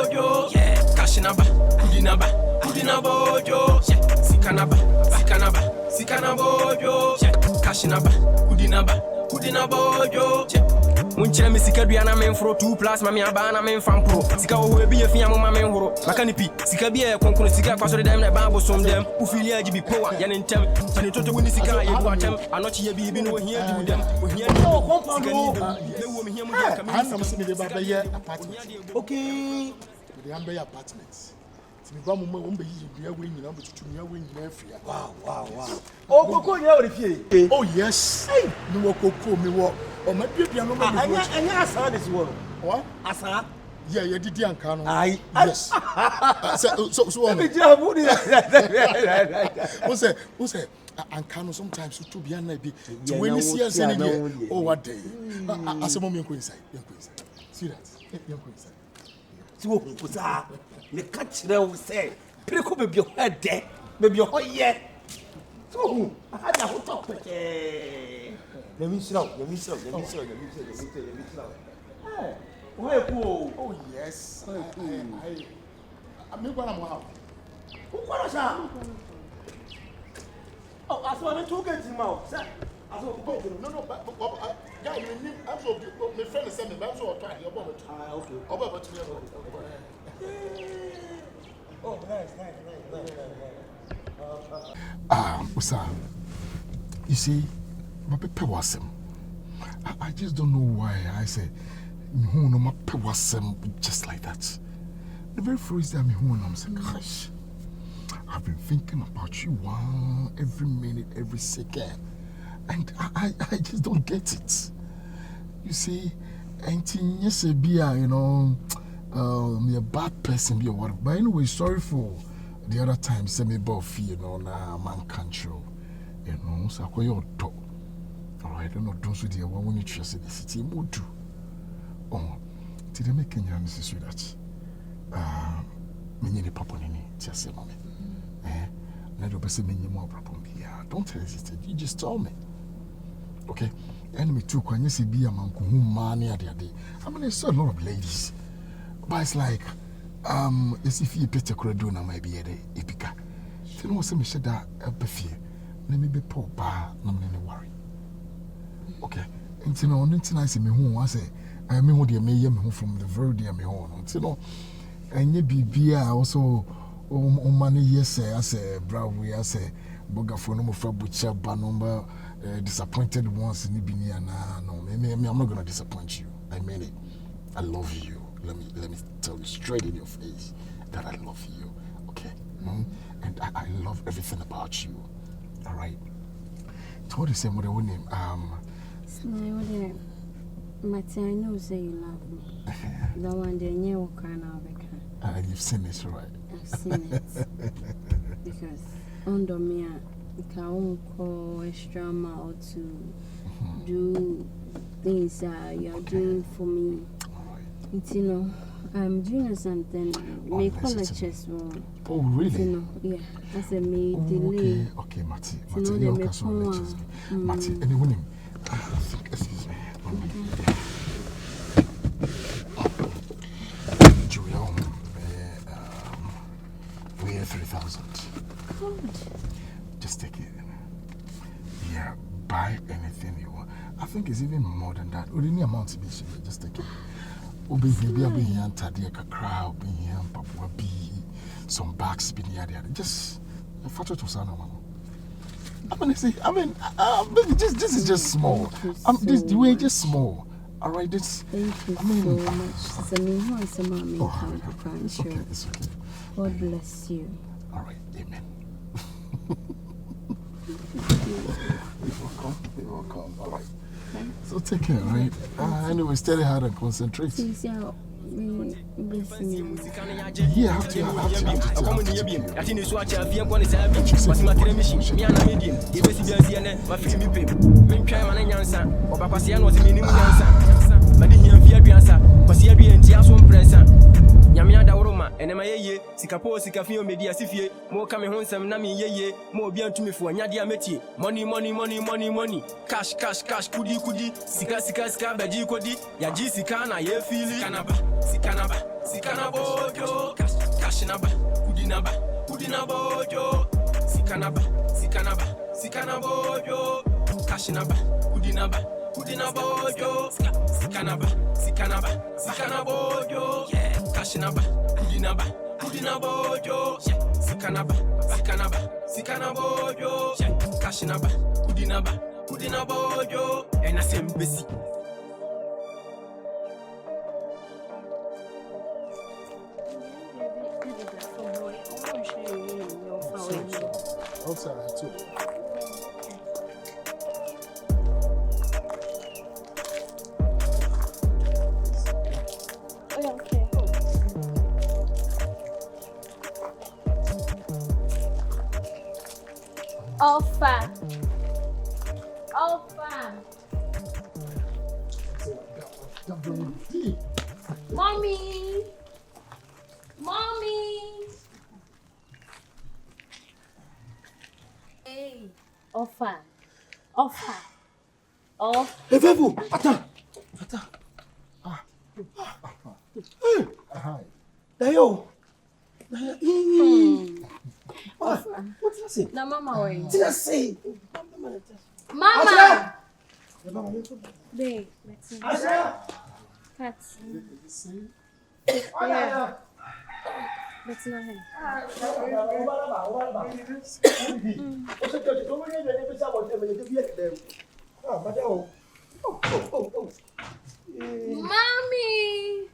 bojo, yeah. Kashinaba, kudinaba bojo, yeah. Sikanaba, bojo, yeah. Kashinaba, kudinaba bojo, yeah. Munche me sika duana men fro 2 plus mami abana men fampro sika wo ebi ye fia mo ma men horo makanipi sika bi e konkon sika kwaso dem na ba bosom dem ufili agibi power ya ne ntem tani toto woni sika ye du atem anochi ye bi no hia du dem ohia du compound le wo me hia mu dia kam an nam se me de ba ye apartment okay de am be apartments ti me ba mo mo be yi dua we nyina be tutu nya we nyina afia wow o koko nya o de fie oh yes ni wo koko mi wo o ma duadua no ma me anya asa this one what asa yeah didi anka no ai yes so me dia bu ni we say anka no sometimes to be an be to when you see us in here oh what day asemo me ko inside see that you ko inside ti wo ko sa me ka kire wo say preko be bi ho de be bi ho ye so ada ho top let me slow. Hey, why cool? Oh yes. I'm going to have. Who got us? Oh, I saw him 2 gates in mouth. I saw no, but yeah, you mean I'm so my friend is sending me. I'm so trying your bomb. Okay. About oh, nice. Osaa, you see, my paper was him. I just don't know why I say, no, my paper was him just like that. The very first day I'm saying, gosh, I've been thinking about you every minute, every second, and I just don't get it. You see, and yes, be me a bad person, be a whatever. But anyway, sorry for the other time. Say me about fear, nah, man control. So I call you talk. Alright, I don't know those with you when you trust in the city, more do. Oh, did they make Kenya necessary that? Many papa nini, just say, mommy. Never be saying many more problem. Yeah, don't hesitate. You just tell me. Okay? Enemy too, when you see be a man who money at the day. I mean, there's a lot of ladies, but it's like, as if you better could do now, maybe a day, Epika. You know, some said that a fear. Let me be poor, no worry. Okay, and you know, I say me home. I say, I mean, what you may hear me from the very day me home. You know, and you be also, money, yes, I say, Bruwaa, I say, Boga for no for butcher, number disappointed ones in Ibinia. No, I'm not gonna disappoint you. I mean it. I love you. Let me tell you straight in your face that I love you. Okay, and I love everything about you. All right. Told you same what I name. Mati, I know say you love me. The one day you can now. You've seen it, right? I've seen it. Because under me, I can't call extra mile to do things you're doing for me. You know, I'm doing something. May colleges wrong. Oh, really? You know, yeah. I said, may delay. Okay, Mati, you can so lectures. Mati, anyone? Excuse me. Julia, we have 3,000. Good. Just take it. Yeah, buy anything you want. I think it's even more than that. Only amount to be just take it. Obi here, be here, and Tadia Kakra, be here, and Papua be some bags, be near there. Just a photo to Sana. I mean, this is just small. The way just small. All right, this. Thank you so much. It's okay. It's okay. God bless you. All right, amen. You're welcome. All right. So take care, right? Anyway, study hard and concentrate. Yeah, I have to. Nyamia da woroma enema yeye sikapo sikafio media sifie mo ka me honsam na me yeye mo obi antumifo anyade ameti money cash kudi sika baji kodi ya ji sika na ye fili sikanaba bojo Kashinaba, Udinabojo, Sikanaba, Sikanabojo, Kashinaba, Udinabojo, Sikanabojo, yeah, Kashinaba, Udinabojo, Sikanabojo, yeah, Kashinaba, Udinabojo, and I say busy. Osaa too. Okay. Alpha. Mommy. Hey. Alpha. Oh. Hey, Vevo, attends. Hi. Dayo. What's that say? No, Mama, wait. What's that say? Mama. Babe, let's see. Cut. Yeah. That's not him. Mommy.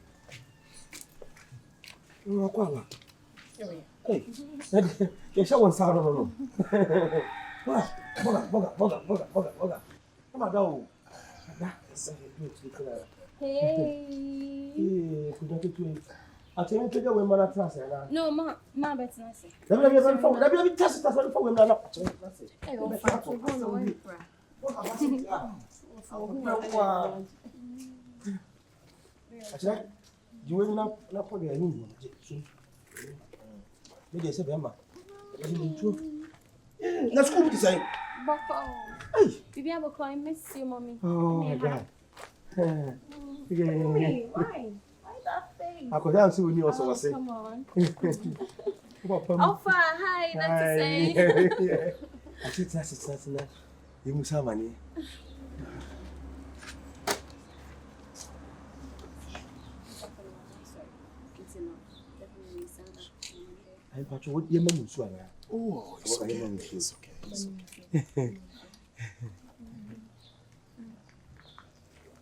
Hey, you show one sound no. Boga. Come on, go. Hey. I tell you to go when man trans na. No, ma better not say. Let me test it for when na. Hey, oh, fuck, we're going away, Akyere, you will not put your name. Maybe say Bemba. Let's go to say. Boko. Bibi aboko, I miss you, mommy. Oh my God. Why? Why that thing? I could dance with you also. Say. Come on. Alpha, hi, nice to say. I think that's now. You must have money. I thought you would be a man. Oh, it's okay. It's okay.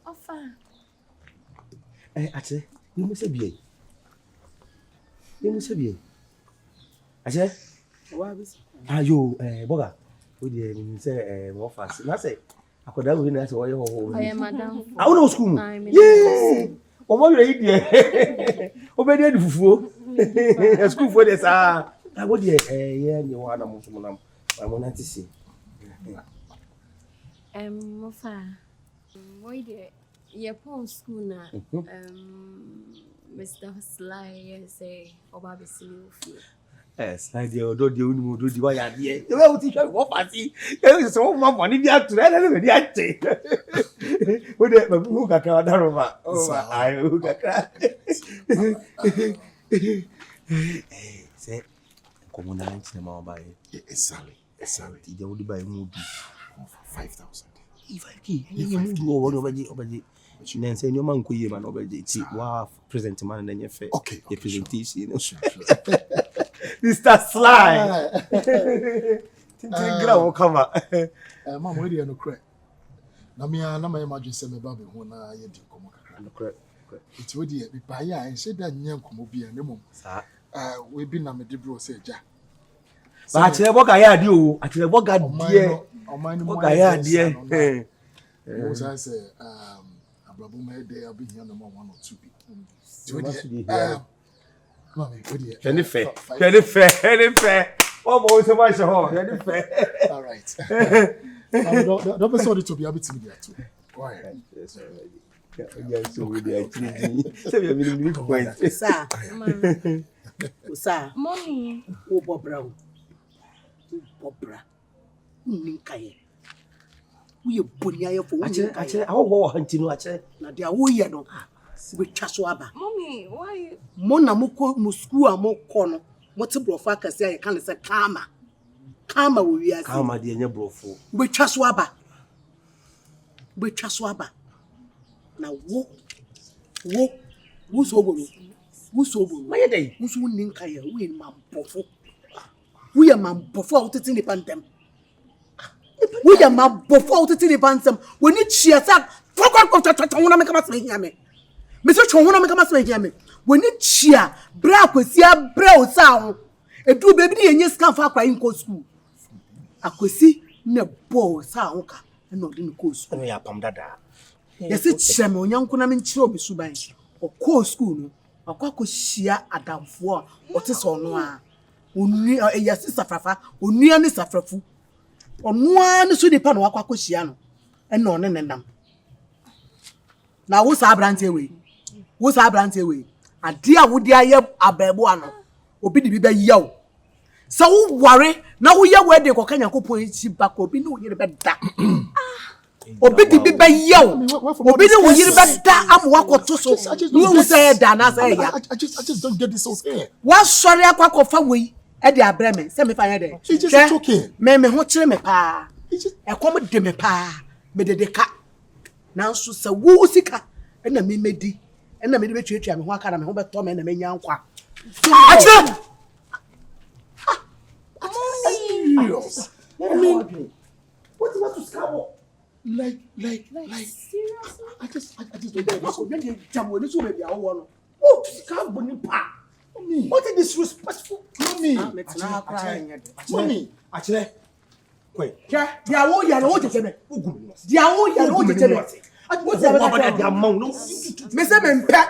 Alpha. Akyere, you must be. Akyere? Ayo, Boga. We dey say more fast. Na say akoda we na say oye ho. I am madam. I want to school. Yeah. Omo you dey there. Obedi edi fufuo. School for this ah. I go there yeah ni wa na mo so nam. Mo na tisi. Alpha. Why there? Your phone school na. Mr. Sly say oba be see. Yes, I dey odo dey onimu odo di wa ya dey. The way we teach you what party. You say one money bi atu na na be ate. We dey who kakra da roba. Oh, I who kakra. Say komo na nti na ma ba e. Exactly. Dey would buy mu bi For 5,000. 5k. You mu do obaji. Then say no man ko ye man obaji. Ti wa present man na nye fe. Okay. The presentation. Sure. Mr. Sly. Tintin gra won cover. Mama, where dey no crack. Na me na my imagine say me ba be ho na ye di komo kakra. No correct. It we dey be ba ya say da nya komo bi na mum. Sa. We be na me de bro say ja. Ba Akyere boga ya de o. Akyere boga die. Oman Boga ya die. Wo say abrabo me dey abi hia no 1 or 2 bi. Mommy, what do you? Jennifer. What more so much ho? Jennifer. All right. Don't be sorry to be able to be there too. Go ahead. Yes, yeah, so we dey actually. Say we be the point. Osaa. Mommy. O Bobra. Ninkaye. We boni aye for Akyere, I want hunting no Akyere. na dia wo ye no. We chaswaba. Mommy, why? Mona muko musku amokono. What's a brofaka say? I can't say karma. Karma we are. Karma the nye brofo. We chaswaba. We chaswaba. Now wo Sobolo. Wo Sobolo. My day. Who's winning kaya? We man bofo. We are man bofo out in the Pantan. We are man bofo out in the Pantan. We need cheers up. Fuck up. Wanna make a mass me. Mr. Chona make a mass me. We need cheer. Bra kwesi bra Osaa. E do baby and yes can for crying co school. Akwesi ne bo Osaa onka. And not in co school. No ya pam dada. Yes, it's Shem on young Kunamin Chrobe Subai or co school. Or quack shia Adam for what is on noir. Only a yes, Safafa, only any Safafu. On one so depend on Quaco Shiano and none and them. Now, what's our brand away? What's our brand away? A dear would dear a babuano, or be the baby yo. So worry, now we are where the Kokanya Copo back or be no year better. Obi di bi bayo obi ni wo yiri beda am wako to so you say that na say ya I just don't get this so here. What sorry akwa fa we e dey abreme say me fa here dey It's just okay. me ho kire me pa e kom de me pa me de ka na so say wo sika e na me medi e na me de betuatua me ho aka na me ho beto me na me nya nkwa akire Mommy. what to scabo Like Seriously? I just don't get this. when you jam when you baby awo no oh to scabo ni pa Mommy. what is disrespectful Mommy. Mommy Akyere. Kwai. yeah dia wo ya no tete me Ugum no. dia wo ya no tete me what ya Baba be da amount no. me say me mpe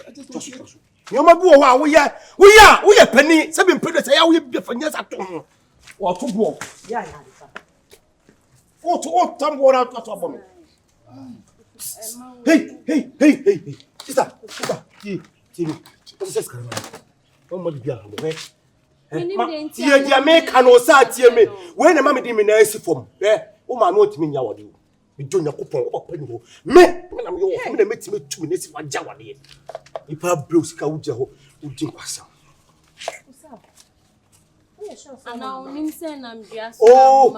I just don't get it. Nyoma bu wo a wo ye pani se be mpedo se ya wo ye bi fanya sa to ho. Wo to bo. yeah O tam wo na to abo no. Hey. Sister. Timi. O se skara. O mo bia ho be. Tie dia me ka no Osaa tie me. We na ma me di me na asi fom. O ma no otimi nya wode. Me jo Nyakopon o pani ho. Me na me yo me na metimi tu me na si fa ja wade. Ipa bros ka wo je ho. Wo din kwasa. Now, Nimsen and Jas. Oh,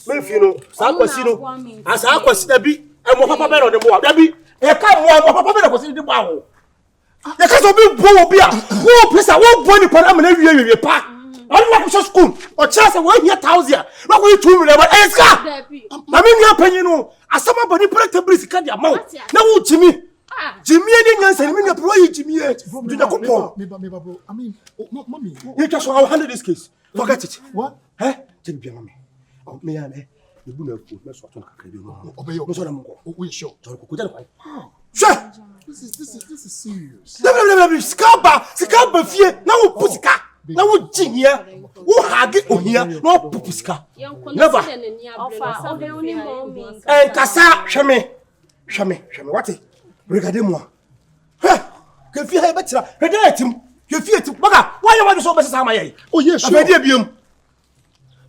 me fino. Sa kwasi no. Asa kwasi da bi. E mo papa be no de mo da bi. E ka mo papa be na kwasi de ba ho. E ka so bi bo obi a. Wo pesa wo bo ni pa na me na wie pa. Oni wa ko school. O cha se wo hia 1000. Wa ko 2 million ba. E ska. Na me nua panyi no. Asama boni practice sika dia ma. Na wo jimi. Jimi ni nyansa ni me nua pro yi jimi e. Du Nyakopon. Me bro. I mean, no, Mommy. You just how handle this case. Forget it. What? Tell me, mommy. Me and you do not put me so to kakre no. Obey your. No so na mo. We sure. So ko jale kwai. Sure. This is serious. Sika fie na wo pusika. Na wo jinhia. Wo hage ohia na wo pusika. Never. Kasa hweme. What? Regardez moi. Que fie ha betira. Regardez etim. Que fie etim. Baga, why you want so best sama yai? Oh yeah, sure.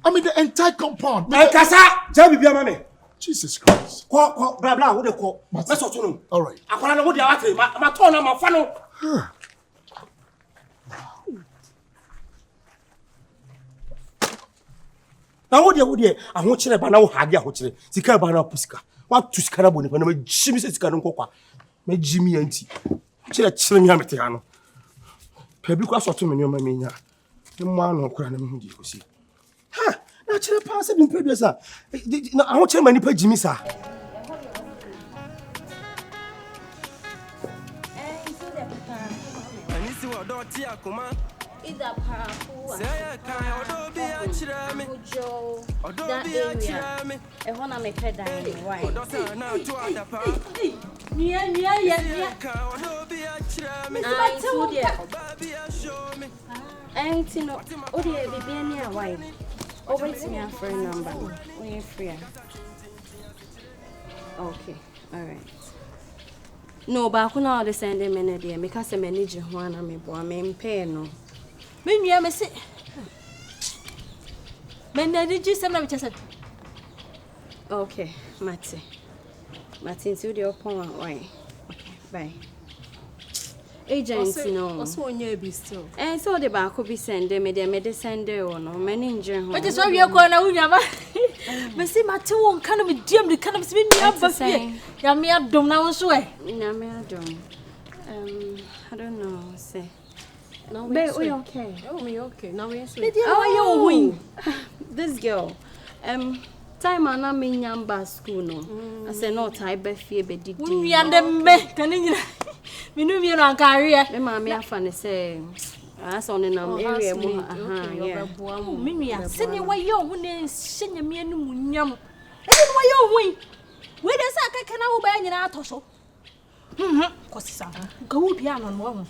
I mean the entire compound. Kasa, ja bibia mame. Jesus Christ. Ko bla wo de ko. Meso to no. All right. Akwara na wo de awate ma to na ma fa no. Na wo de aho kire ba na wo hage aho kire. Sika ba na pusika. Wa tu sika na boni pa na ma jimi se sika no nkokwa. Ma jimi anti. Kire nya mete ha no. Pa bi kwa so to me nyoma me nya. Mo ano kura na me hu di ko si. Ha, na kire pa se bi mpedu sa. Na aho kire ma ni pa jimi sa. Anisi wa do ti akoma. Ida parafu. Say kan odo bi a kire me. Odo bi a kire me. E hona me peda ni why? Odo sa na to adapa. Nia. Kan odo bi a kire me. Ah, so dia. Oba bi a show me. Ain't no. Odi e bibia ni a why? Always me a phone number. We free. Okay. All right. No, but I couldn't send him in a day because I manage one and me boy, me pay no. Maybe I may say, men, did you send me just Okay, Matty. Martin, so the upon why? Okay, bye. Agents, no. Also, on your be still. And so the back could be sent them, they send there or no, many in general. But it's all your corner, but see, my two won't kind of be dim, the kind of spin me up, but Yamia don't know so. I don't know, say. No, we okay. Oh, we okay. Now we are Oh, this girl. Time I am in Yamba school, no. I said, no, I be fear, but did we and them make an Indian? We knew you on career. The mammy, I funny say, that's on an area. Mimi, send you away your winning, send me a new yum. And why you win? Where does I can obey in our tosho? Cause go piano on one.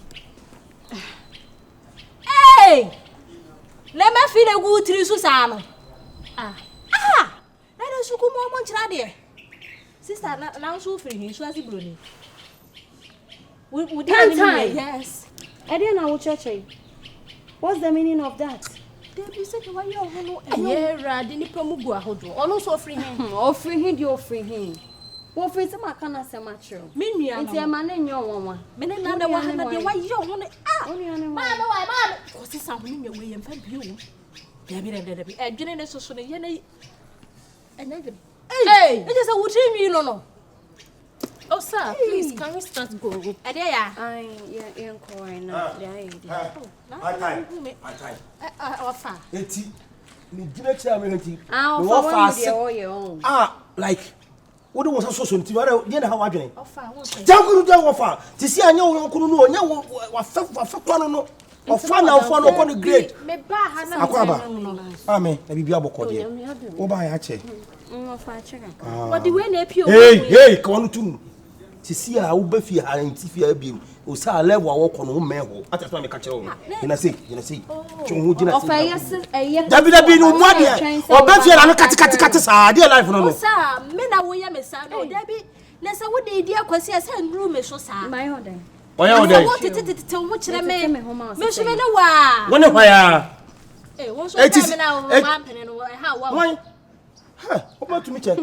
Hey! Let me feel a good tree, Susano. Let us go more much radio. Sister, now so free, so as a bruni. Would yes. I didn't know church. What's the meaning of that? They said, why you are yeah, didn't promote Hodo. Also free him. Offering him, you offering him. What free some can I say much? Mimi, it's a man in your woman. Men another one, why you want it? Only on a man. What's this something away and fed you? Debbie, I didn't so soon. And hey, it is a wood you know. Oh, sir, please, can we start going? I am calling now. Like, what was so soon to you know how I drink? Offer. To see I know you couldn't know what or find out for the great. Amen. Maybe be able to go by a check. What do we name you? Hey, come on to. To see how Buffy and Tifia beam, Osaa level walk on home mail. At the time I catch on. And I say, David, no more dear. Or Buffy and Catacata, dear life. No, sir, men are way, Miss Sano, Debbie. Let's say what the dear Quasias and room is so sad. My order. I wanted to tell which I made Miss Menoa. One of my it is how. Oba to me che. Wa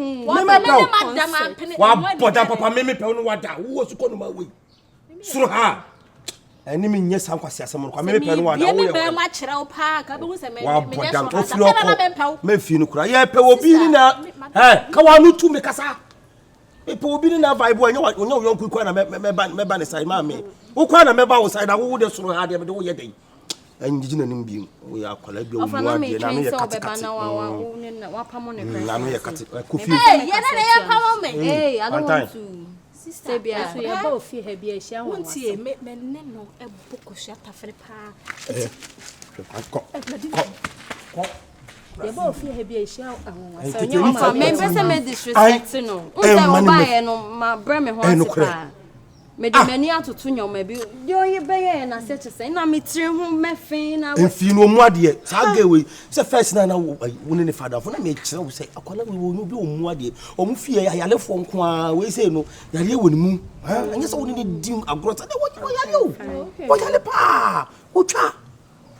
boda papa me pe no wada. Wo su kono ma we. Suru ha. Eni me nye san kwase asem no kwa me pe no wada. Wo ye. Me ma kire wo pa ka be hu se me. Wa boda to firi okọ. Me fi no kura. Ye pe obi ni na. Ka wa no tu me kasa. Me pe obi ni na vibe anya wo yonku kwa na me ba ne sai ma me. Wo kwa na me ba wo sai da wo de suru ha de me de wo ye den. Anjijina nimbi we akwala bi omu ade na me yekati na me yekati kofi hey ye na ye pamo me hey I don't want to sister bia so ye ba ofi ha bia hia ho ntie me ne no e boko hia tafere pa ko ye ba ofi ha bia hia ho so nye ma me pese me disrespect no unse oba ye no ma bre me ho atipa me de mani atoto nyoma bi yo ye beye na se chese na me tire hu mefin na enfi no mu ade sa ga we se first na wo ne father for na me kire wo se akwala we wo bi o mu ade o mu fie ayalefo nko a we se no yale woni mu anya se wo ne dim agrota de wo yale o wo yale pa wo twa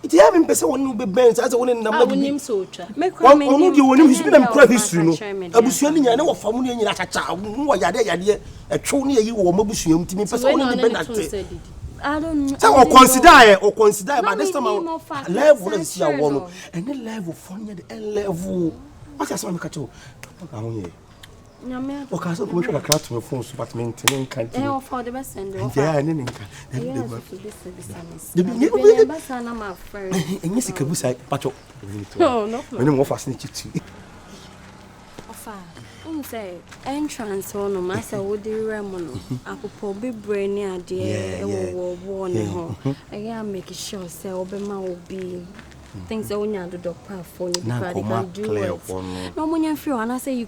iti ya me pese woni be ben sa se woni na ma bi so twa me kwa me onu di woni history na kura history no abusua ni nya ne wo famu ne nyina chacha wo yade etwo ne yi wo mabusua mti me pese woni be na te I don't know. So consider but this time level is here one and the level from the level. What is some catch? Nyame. O ka so ko hwe kakra to me phone so but maintain kan ti. For the best and yeah, ne nka. The best na my friend. Enye sika busa pacho. No, no. When you offer snitch tu. Offer. Say entrance one no ma say wo di rem no apopo be brain ade e wo ne ho I make sure say obema obi things that when you do doctor for you can do it no munya free and I say you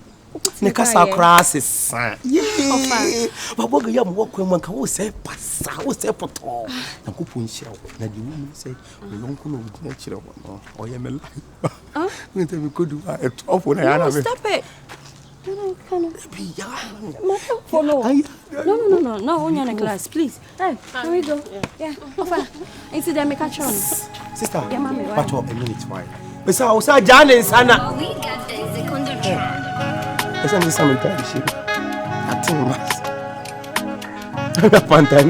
ne kasa crosses yeah babo ga yam wo kwem nka wo say pasa wo say poto na ko ponhia na di wo say lonko no gina kire ho no o ye me lie me te me kodu e top na ya na me stop it. No, on your glass, please. Hey, here we go. Yeah, offer. It's the make a chance. Sister, but a minute, why? But I was a Jan and Sana. We got the second track. I said, Atumas. Pantan.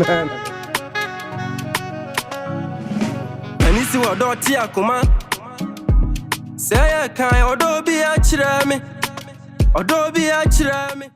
Anisi wa doti akoma. Say I can odo bi a chira me. Odo bi a chira me.